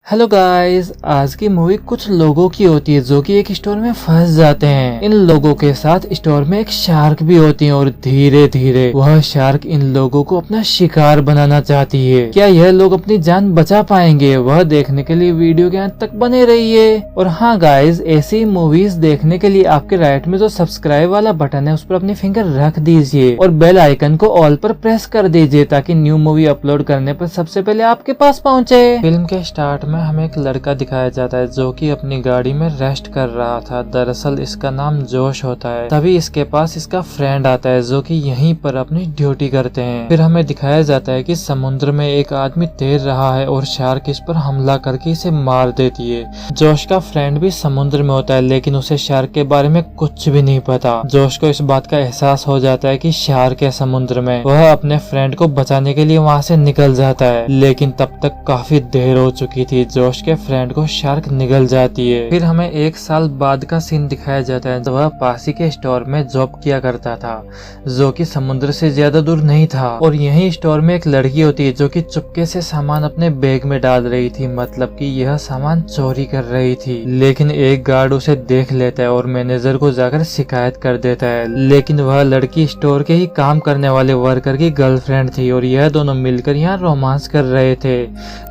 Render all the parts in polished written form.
Hello guys, आज की movie कुछ लोगों की होती है जो कि एक स्टोर में फंस जाते हैं। इन लोगों के साथ स्टोर में एक शार्क भी होती है और धीरे धीरे वह शार्क इन लोगों को अपना शिकार बनाना चाहती है। क्या यह लोग अपनी जान बचा पाएंगे? वह देखने के लिए वीडियो के अंत तक बने रहिए। और हाँ गाइस, ऐसी मूवीज देखने के लिए आपके राइट में जो सब्सक्राइब वाला बटन है उस पर अपनी फिंगर रख दीजिए और बेल आइकन को ऑल पर प्रेस कर दीजिए ताकि न्यू मूवी अपलोड करने पर सबसे पहले आपके पास पहुँचे। फिल्म के स्टार्ट में हमें एक लड़का दिखाया जाता है जो कि अपनी गाड़ी में रेस्ट कर रहा था। दरअसल इसका नाम जोश होता है। तभी इसके पास इसका फ्रेंड आता है जो कि यहीं पर अपनी ड्यूटी करते हैं। फिर हमें दिखाया जाता है कि समुद्र में एक आदमी तैर रहा है और शार्क इस पर हमला करके इसे मार देती है। जोश का फ्रेंड भी समुद्र में होता है लेकिन उसे शार्क के बारे में कुछ भी नहीं पता। जोश को इस बात का एहसास हो जाता है कि शार्क है समुद्र में। वह अपने फ्रेंड को बचाने के लिए वहाँ से निकल जाता है लेकिन तब तक काफी देर हो चुकी थी। जोश के फ्रेंड को शार्क निगल जाती है। फिर हमें एक साल बाद का सीन दिखाया जाता है। वह पासी के स्टोर में जॉब किया करता था जो कि समुद्र से ज्यादा दूर नहीं था और यही स्टोर में एक लड़की होती है जो कि चुपके से सामान अपने बैग में डाल रही थी, मतलब कि यह सामान चोरी कर रही थी। लेकिन एक गार्ड उसे देख लेता है और मैनेजर को जाकर शिकायत कर देता है। लेकिन वह लड़की स्टोर के ही काम करने वाले वर्कर की गर्लफ्रेंड थी और यह दोनों मिलकर यहाँ रोमांस कर रहे थे।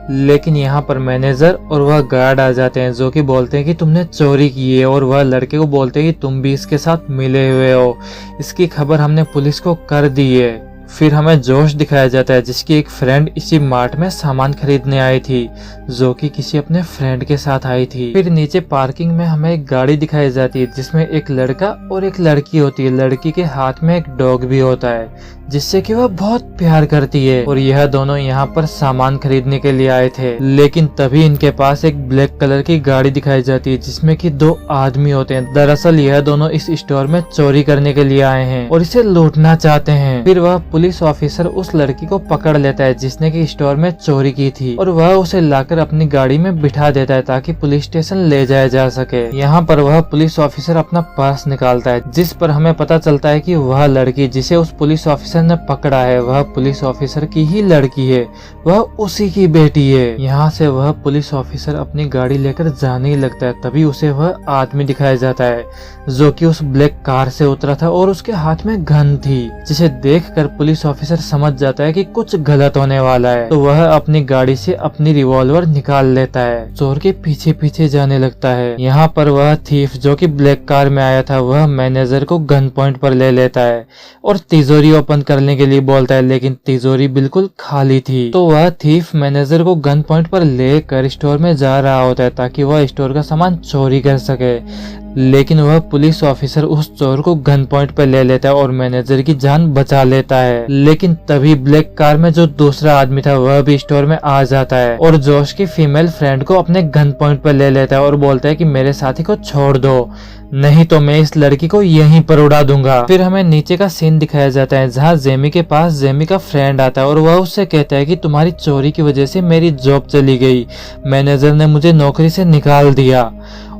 लेकिन यहाँ पर मैनेजर और वह गार्ड आ जाते हैं जो कि बोलते हैं कि तुमने चोरी की है और वह लड़के को बोलते हैं कि तुम भी इसके साथ मिले हुए हो। इसकी खबर हमने पुलिस को कर दी है। फिर हमें जोश दिखाया जाता है जिसकी एक फ्रेंड इसी मार्ट में सामान खरीदने आई थी जो कि किसी अपने फ्रेंड के साथ आई थी। फिर नीचे पार्किंग में हमें एक गाड़ी दिखाई जाती है जिसमें एक लड़का और एक लड़की होती है। लड़की के हाथ में एक डॉग भी होता है जिससे कि वह बहुत प्यार करती है और यह दोनों यहाँ पर सामान खरीदने के लिए आए थे। लेकिन तभी इनके पास एक ब्लैक कलर की गाड़ी दिखाई जाती है जिसमें कि दो आदमी होते हैं। दरअसल यह दोनों इस स्टोर में चोरी करने के लिए आए हैं और इसे लूटना चाहते हैं। फिर वह पुलिस ऑफिसर उस लड़की को पकड़ लेता है जिसने की स्टोर में चोरी की थी और वह उसे लाकर अपनी गाड़ी में बिठा देता है ताकि पुलिस स्टेशन ले जाया जा सके। यहाँ पर वह पुलिस ऑफिसर अपना पर्स निकालता है जिस पर हमें पता चलता है कि वह लड़की जिसे उस पुलिस ऑफिसर ने पकड़ा है वह पुलिस ऑफिसर की ही लड़की है, वह उसी की बेटी है। यहाँ से वह पुलिस ऑफिसर अपनी गाड़ी लेकर जाने ही लगता है। तभी उसे वह आदमी दिखाया जाता है जो कि उस ब्लैक कार से उतरा था और उसके हाथ में गन थी, जिसे देखकर पुलिस ऑफिसर समझ जाता है कि कुछ गलत होने वाला है। तो वह अपनी गाड़ी से अपनी रिवॉल्वर निकाल लेता है, चोर के पीछे पीछे जाने लगता है। यहाँ पर वह थीफ जो कि ब्लैक कार में आया था वह मैनेजर को गन पॉइंट पर ले लेता है और तिजोरी ओपन करने के लिए बोलता है लेकिन तिजोरी बिल्कुल खाली थी। तो वह थीफ मैनेजर को गन पॉइंट पर लेकर स्टोर में जा रहा होता है ताकि वह स्टोर का सामान चोरी कर सके। लेकिन वह पुलिस ऑफिसर उस चोर को गन पॉइंट पर ले लेता है और मैनेजर की जान बचा लेता है। लेकिन तभी ब्लैक कार में जो दूसरा आदमी था वह भी स्टोर में आ जाता है और जोश की फीमेल फ्रेंड को अपने गन पॉइंट पर ले लेता है और बोलता है कि मेरे साथी को छोड़ दो, नहीं तो मैं इस लड़की को यहीं पर उड़ा दूंगा। फिर हमें नीचे का सीन दिखाया जाता है जहाँ जेमी के पास जेमी का फ्रेंड आता है और वह उससे कहता है कि तुम्हारी चोरी की वजह से मेरी जॉब चली गई, मैनेजर ने मुझे नौकरी से निकाल दिया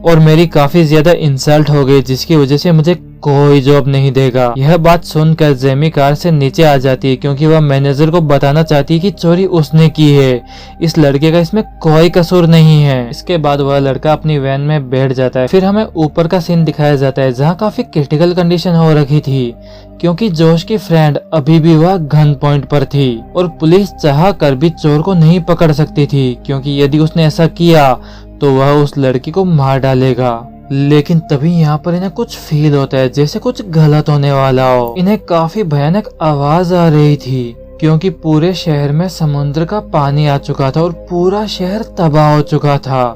और मेरी काफी ज्यादा इंसल्ट हो गई जिसकी वजह से मुझे कोई जॉब नहीं देगा। यह बात सुनकर जेमी कार से नीचे आ जाती है क्योंकि वह मैनेजर को बताना चाहती है कि चोरी उसने की है, इस लड़के का इसमें कोई कसूर नहीं है। इसके बाद वह लड़का अपनी वैन में बैठ जाता है। फिर हमें ऊपर का सीन दिखाया जाता है जहाँ काफी क्रिटिकल कंडीशन हो रखी थी क्योंकि जोश की फ्रेंड अभी भी वह गन पॉइंट पर थी और पुलिस चाह कर भी चोर को नहीं पकड़ सकती थी क्योंकि यदि उसने ऐसा किया तो वह उस लड़की को मार डालेगा। लेकिन तभी यहाँ पर इन्हें कुछ फील होता है जैसे कुछ गलत होने वाला हो। इन्हें काफी भयानक आवाज आ रही थी क्योंकि पूरे शहर में समुद्र का पानी आ चुका था और पूरा शहर तबाह हो चुका था।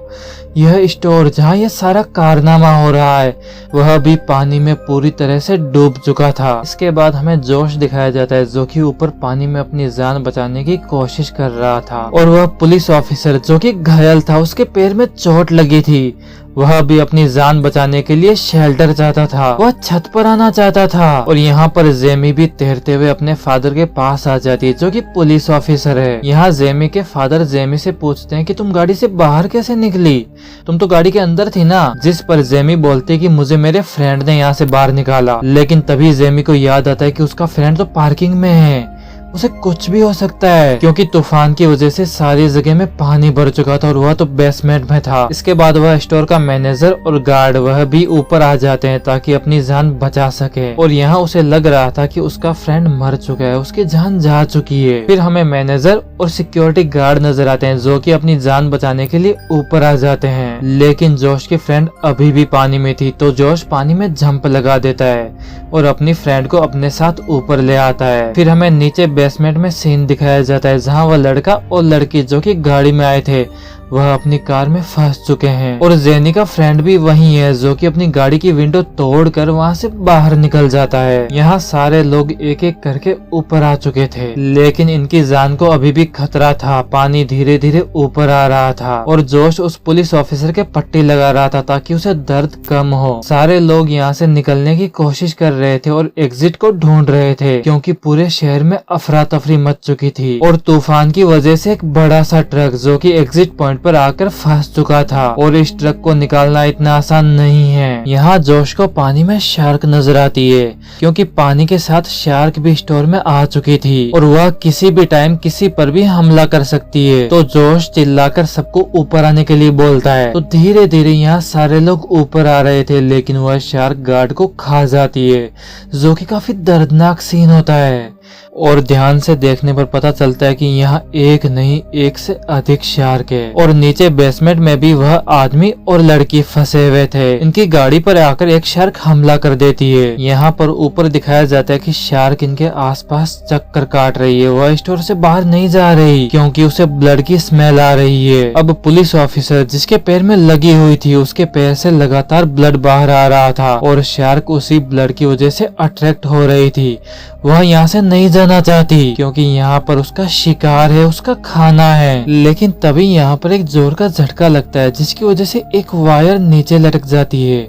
यह स्टोर जहाँ यह सारा कारनामा हो रहा है वह भी पानी में पूरी तरह से डूब चुका था। इसके बाद हमें जोश दिखाया जाता है जो कि ऊपर पानी में अपनी जान बचाने की कोशिश कर रहा था और वह पुलिस ऑफिसर जो कि घायल था, उसके पैर में चोट लगी थी, वह भी अपनी जान बचाने के लिए शेल्टर चाहता था, वह छत पर आना चाहता था। और यहाँ पर जेमी भी तैरते हुए अपने फादर के पास आ जाती है जो कि पुलिस ऑफिसर है। यहाँ जेमी के फादर जेमी से पूछते हैं कि तुम गाड़ी से बाहर कैसे निकली, तुम तो गाड़ी के अंदर थी ना। जिस पर जेमी बोलते कि मुझे मेरे फ्रेंड ने यहाँ से बाहर निकाला। लेकिन तभी जेमी को याद आता है कि उसका फ्रेंड तो पार्किंग में है। उसे कुछ भी हो सकता है, क्योंकि तूफान की वजह से सारी जगह में पानी भर चुका था और वह तो बेसमेंट में था। इसके बाद वह स्टोर का मैनेजर और गार्ड वह भी ऊपर आ जाते हैं ताकि अपनी जान बचा सके। और यहाँ उसे लग रहा था कि उसका फ्रेंड मर चुका है, उसकी जान जा चुकी है। फिर हमें मैनेजर और सिक्योरिटी गार्ड नजर आते हैं जो कि अपनी जान बचाने के लिए ऊपर आ जाते हैं। लेकिन जोश की फ्रेंड अभी भी पानी में थी, तो जोश पानी में जंप लगा देता है और अपनी फ्रेंड को अपने साथ ऊपर ले आता है। फिर हमें नीचे बेसमेंट में सीन दिखाया जाता है जहाँ वह लड़का और लड़की जो कि गाड़ी में आए थे वह अपनी कार में फंस चुके हैं। और जेनी का फ्रेंड भी वही है जो कि अपनी गाड़ी की विंडो तोड़कर वहां से बाहर निकल जाता है। यहाँ सारे लोग एक एक करके ऊपर आ चुके थे, लेकिन इनकी जान को अभी भी खतरा था। पानी धीरे धीरे ऊपर आ रहा था और जोश उस पुलिस ऑफिसर के पट्टी लगा रहा था ताकि उसे दर्द कम हो। सारे लोग यहाँ से निकलने की कोशिश कर रहे थे और एग्जिट को ढूंढ रहे थे, क्योंकि पूरे शहर में अफरा तफरी मच चुकी थी। और तूफान की वजह से एक बड़ा सा ट्रक जो कि एग्जिट पॉइंट पर आकर फंस चुका था और इस ट्रक को निकालना इतना आसान नहीं है। यहाँ जोश को पानी में शार्क नजर आती है, क्योंकि पानी के साथ शार्क भी स्टोर में आ चुकी थी और वह किसी भी टाइम किसी पर भी हमला कर सकती है। तो जोश चिल्लाकर सबको ऊपर आने के लिए बोलता है। तो धीरे धीरे यहाँ सारे लोग ऊपर आ रहे थे, लेकिन वह शार्क गार्ड को खा जाती है, जो कि काफी दर्दनाक सीन होता है। और ध्यान से देखने पर पता चलता है कि यहाँ एक नहीं एक से अधिक शार्क है। और नीचे बेसमेंट में भी वह आदमी और लड़की फंसे हुए थे। इनकी गाड़ी पर आकर एक शार्क हमला कर देती है। यहाँ पर ऊपर दिखाया जाता है कि शार्क इनके आसपास चक्कर काट रही है। वह स्टोर से बाहर नहीं जा रही क्योंकि उसे ब्लड की स्मेल आ रही है। अब पुलिस ऑफिसर जिसके पैर में लगी हुई थी उसके पैर से लगातार ब्लड बाहर आ रहा था और शार्क उसी ब्लड की वजह से अट्रैक्ट हो रही थी। वह यहाँ से नहीं जाना चाहती क्योंकि यहाँ पर उसका शिकार है, उसका खाना है। लेकिन तभी यहाँ पर एक जोर का झटका लगता है जिसकी वजह से एक वायर नीचे लटक जाती है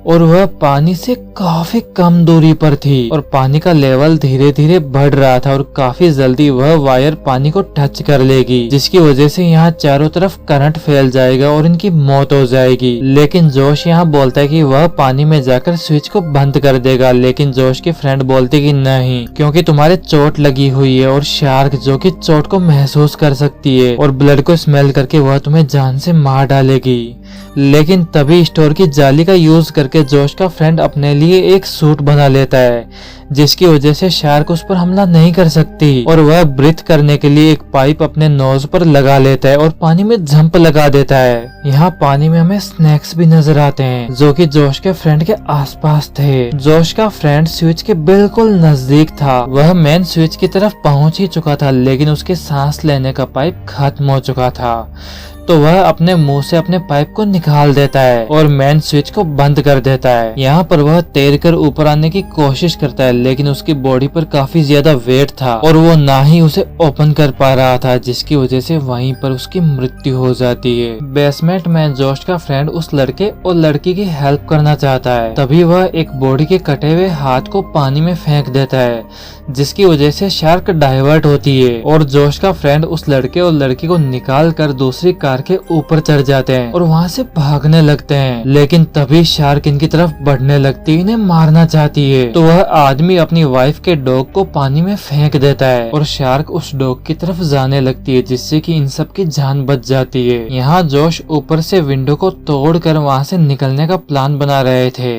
और वह पानी से काफी कम दूरी पर थी और पानी का लेवल धीरे धीरे बढ़ रहा था और काफी जल्दी वह वायर पानी को टच कर लेगी, जिसकी वजह से यहाँ चारों तरफ करंट फैल जाएगा और इनकी मौत हो जाएगी। लेकिन जोश यहाँ बोलता है कि वह पानी में जाकर स्विच को बंद कर देगा, लेकिन जोश की फ्रेंड बोलती कि नहीं, क्योंकि तुम्हारे चोट लगी हुई है और शार्क जो कि चोट को महसूस कर सकती है और ब्लड को स्मेल करके वह तुम्हें जान से मार डालेगी। लेकिन तभी स्टोर की जाली का यूज करके जोश का फ्रेंड अपने लिए एक सूट बना लेता है, जिसकी वजह से शार्क उस पर हमला नहीं कर सकती और वह ब्रीथ करने के लिए एक पाइप अपने नोज पर लगा लेता है और पानी में जंप लगा देता है। यहाँ पानी में हमें स्नैक्स भी नजर आते हैं जो कि जोश के फ्रेंड के आसपास थे। जोश का फ्रेंड स्विच के बिल्कुल नजदीक था, वह मेन स्विच की तरफ पहुंच ही चुका था, लेकिन उसके सांस लेने का पाइप खत्म हो चुका था। तो वह अपने मुंह से अपने पाइप को निकाल देता है और मेन स्विच को बंद कर देता है। यहाँ पर वह तैरकर ऊपर आने की कोशिश करता है, लेकिन उसकी बॉडी पर काफी ज्यादा वेट था और वो ना ही उसे ओपन कर पा रहा था, जिसकी वजह से वहीं पर उसकी मृत्यु हो जाती है। बेसमेंट में जोश का फ्रेंड उस लड़के और लड़की की हेल्प करना चाहता है, तभी वह एक बॉडी के कटे हुए हाथ को पानी में फेंक देता है, जिसकी वजह से शार्क डाइवर्ट होती है और जोश का फ्रेंड उस लड़के और लड़की को निकाल कर दूसरी कार के ऊपर चढ़ जाते हैं और वहाँ से भागने लगते हैं। लेकिन तभी शार्क इनकी तरफ बढ़ने लगती है, इन्हें मारना चाहती है। तो वह आदमी अपनी वाइफ के डॉग को पानी में फेंक देता है और शार्क उस डॉग की तरफ जाने लगती है, जिससे कि इन सब की जान बच जाती है। यहाँ जोश ऊपर से विंडो को तोड़कर वहाँ से निकलने का प्लान बना रहे थे।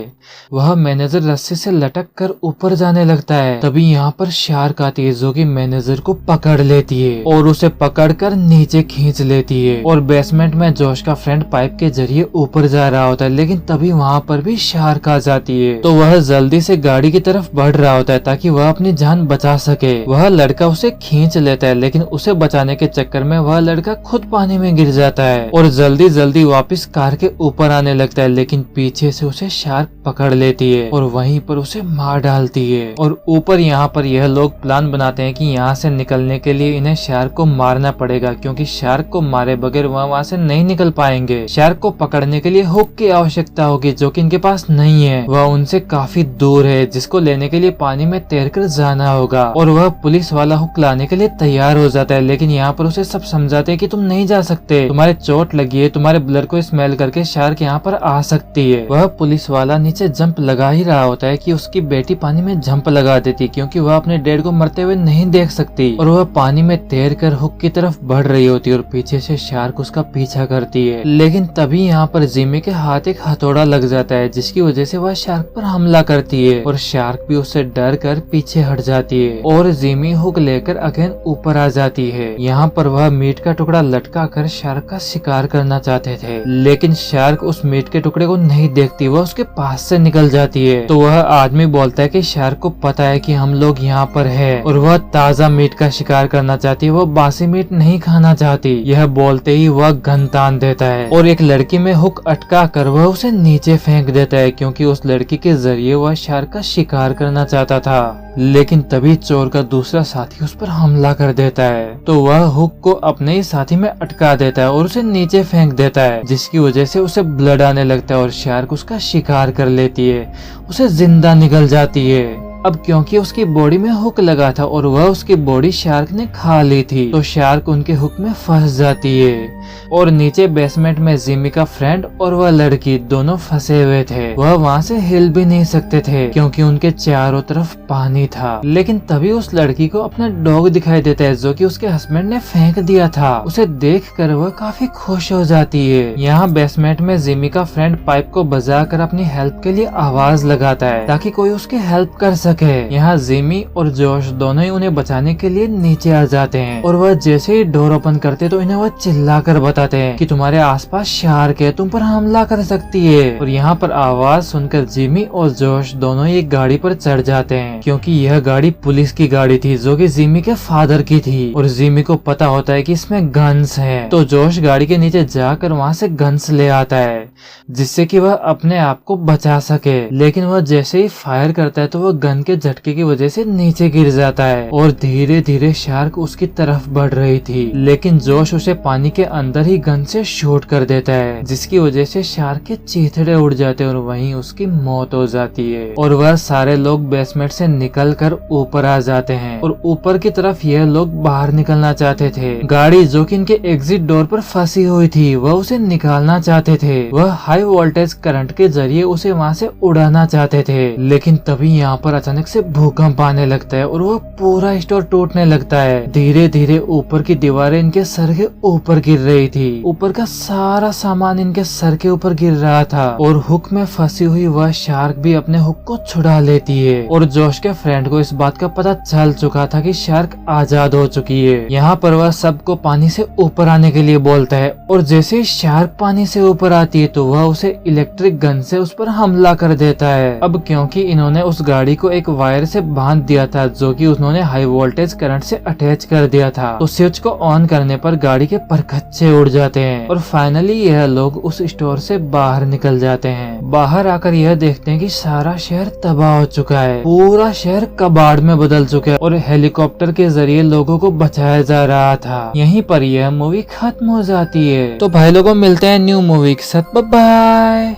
वह मैनेजर रस्सी से लटक कर ऊपर जाने लगता है, तभी यहाँ पर शार्क आती है जो कि मैनेजर को पकड़ लेती है और उसे पकड़कर नीचे खींच लेती है। और बेसमेंट में जोश का फ्रेंड पाइप के जरिए ऊपर जा रहा होता है, लेकिन तभी वहाँ पर भी शार्क आ जाती है। तो वह जल्दी से गाड़ी की तरफ बढ़ रहा होता है ताकि वह अपनी जान बचा सके। वह लड़का उसे खींच लेता है, लेकिन उसे बचाने के चक्कर में वह लड़का खुद पानी में गिर जाता है और जल्दी जल्दी वापस कार के ऊपर आने लगता है, लेकिन पीछे से उसे शार्क पकड़ लेती है और वहीं पर उसे मार डालती है। और ऊपर यहाँ पर यह लोग प्लान बनाते हैं कि यहाँ से निकलने के लिए इन्हें शार्क को मारना पड़ेगा, क्योंकि शार्क को मारे बगैर वहाँ से नहीं निकल पाएंगे। शार्क को पकड़ने के लिए हुक की आवश्यकता होगी जो कि इनके पास नहीं है, वह उनसे काफी दूर है, जिसको लेने के लिए पानी में तैरकर जाना होगा। और वह पुलिस वाला हुक लाने के लिए तैयार हो जाता है, लेकिन यहाँ पर उसे सब समझाते हैं कि तुम नहीं जा सकते, तुम्हारे चोट लगी है, तुम्हारे ब्लड को स्मेल करके शार्क यहाँ पर आ सकती है। वह पुलिस वाला नीचे से जंप लगा ही रहा होता है कि उसकी बेटी पानी में जंप लगा देती, क्योंकि वह अपने डैड को मरते हुए नहीं देख सकती और वह पानी में तैर कर हुक की तरफ बढ़ रही होती है और पीछे से शार्क उसका पीछा करती है। लेकिन तभी यहाँ पर जिमी के हाथ एक हथौड़ा लग जाता है, जिसकी वजह से वह शार्क पर हमला करती है और शार्क भी उससे डर कर पीछे हट जाती है और जिमी हुक लेकर अगेन ऊपर आ जाती है। यहाँ पर वह मीट का टुकड़ा लटका कर शार्क का शिकार करना चाहते थे, लेकिन शार्क उस मीट के टुकड़े को नहीं देखती, वह उसके पास से निकल जाती है। तो वह आदमी बोलता है कि शार्क को पता है कि हम लोग यहाँ पर है और वह ताजा मीट का शिकार करना चाहती है, वह बासी मीट नहीं खाना चाहती। यह बोलते ही वह गन तान देता है और एक लड़की में हुक अटका कर वह उसे नीचे फेंक देता है, क्योंकि उस लड़की के जरिए वह शार्क का शिकार करना चाहता था। लेकिन तभी चोर का दूसरा साथी उस पर हमला कर देता है, तो वह हुक को अपने ही साथी में अटका देता है और उसे नीचे फेंक देता है, जिसकी वजह से उसे ब्लड आने लगता है और शार्क उसका शिकार कर लेती है, उसे जिंदा निकल जाती है। अब क्योंकि उसकी बॉडी में हुक लगा था और वह उसकी बॉडी शार्क ने खा ली थी, तो शार्क उनके हुक में फंस जाती है और नीचे बेसमेंट में जिमी का फ्रेंड और वह लड़की दोनों फंसे हुए थे। वह वहाँ से हिल भी नहीं सकते थे क्योंकि उनके चारों तरफ पानी था। लेकिन तभी उस लड़की को अपना डॉग दिखाई देता है, जो कि उसके हस्बैंड ने फेंक दिया था। उसे देखकर वह काफी खुश हो जाती है। यहाँ बेसमेंट में जिमी का फ्रेंड पाइप को बजाकर अपनी हेल्प के लिए आवाज लगाता है ताकि कोई उसकी हेल्प कर सके। यहाँ जिमी और जोश दोनों ही उन्हें बचाने के लिए नीचे आ जाते हैं और वह जैसे ही डोर ओपन करते तो इन्हें वह चिल्ला कर बताते हैं कि तुम्हारे आसपास शार्क है, तुम पर हमला कर सकती है। और यहाँ पर आवाज सुनकर जिमी और जोश दोनों ही एक गाड़ी पर चढ़ जाते हैं, क्योंकि यह गाड़ी पुलिस की गाड़ी थी जो कि जिमी के फादर की थी और जिमी को पता होता है कि इसमें गन्स हैं। तो जोश गाड़ी के नीचे जाकर वहाँ से गन्स ले आता है जिससे कि वह अपने आप को बचा सके। लेकिन वह जैसे ही फायर करता है तो वह गन के झटके की वजह से नीचे गिर जाता है और धीरे धीरे शार्क उसकी तरफ बढ़ रही थी। लेकिन जोश उसे पानी के अंदर ही गन से शूट कर देता है, जिसकी वजह से शार्क के चीथड़े उड़ जाते हैं और वहीं उसकी मौत हो जाती है। और वह सारे लोग बेसमेंट से निकल कर ऊपर आ जाते हैं और ऊपर की तरफ यह लोग बाहर निकलना चाहते थे। गाड़ी जो कि इनके एग्जिट डोर पर फंसी हुई थी वह उसे निकालना चाहते थे। वह हाई वोल्टेज करंट के जरिए उसे वहाँ से उड़ाना चाहते थे। लेकिन तभी यहाँ पर अचानक से भूकंप आने लगता है और वह पूरा स्टोर टूटने लगता है। धीरे धीरे ऊपर की दीवारें इनके सर के ऊपर गिर रही थी। ऊपर का सारा सामान इनके सर के ऊपर गिर रहा था और हुक में फंसी हुई वह शार्क भी अपने हुक को छुड़ा लेती है। और जोश के फ्रेंड को इस बात का पता चल चुका था कि शार्क आजाद हो चुकी है। यहाँ पर वह सबको पानी से ऊपर आने के लिए बोलता है और जैसे ही शार्क पानी से ऊपर आती है तो वह उसे इलेक्ट्रिक गन से उस पर हमला कर देता है। अब क्योंकि इन्होंने उस गाड़ी को एक वायर से बांध दिया था जो कि उन्होंने हाई वोल्टेज करंट से अटैच कर दिया था, तो स्विच को ऑन करने पर गाड़ी के परखच्चे उड़ जाते हैं और फाइनली यह लोग उस स्टोर से बाहर निकल जाते हैं। बाहर आकर यह देखते हैं कि सारा शहर तबाह हो चुका है, पूरा शहर कबाड़ में बदल चुका है और हेलीकॉप्टर के जरिए लोगों को बचाया जा रहा था। यहीं पर यह मूवी खत्म हो जाती है। तो भाई लोगों मिलते हैं न्यू मूवी के साथ, बाय बाय।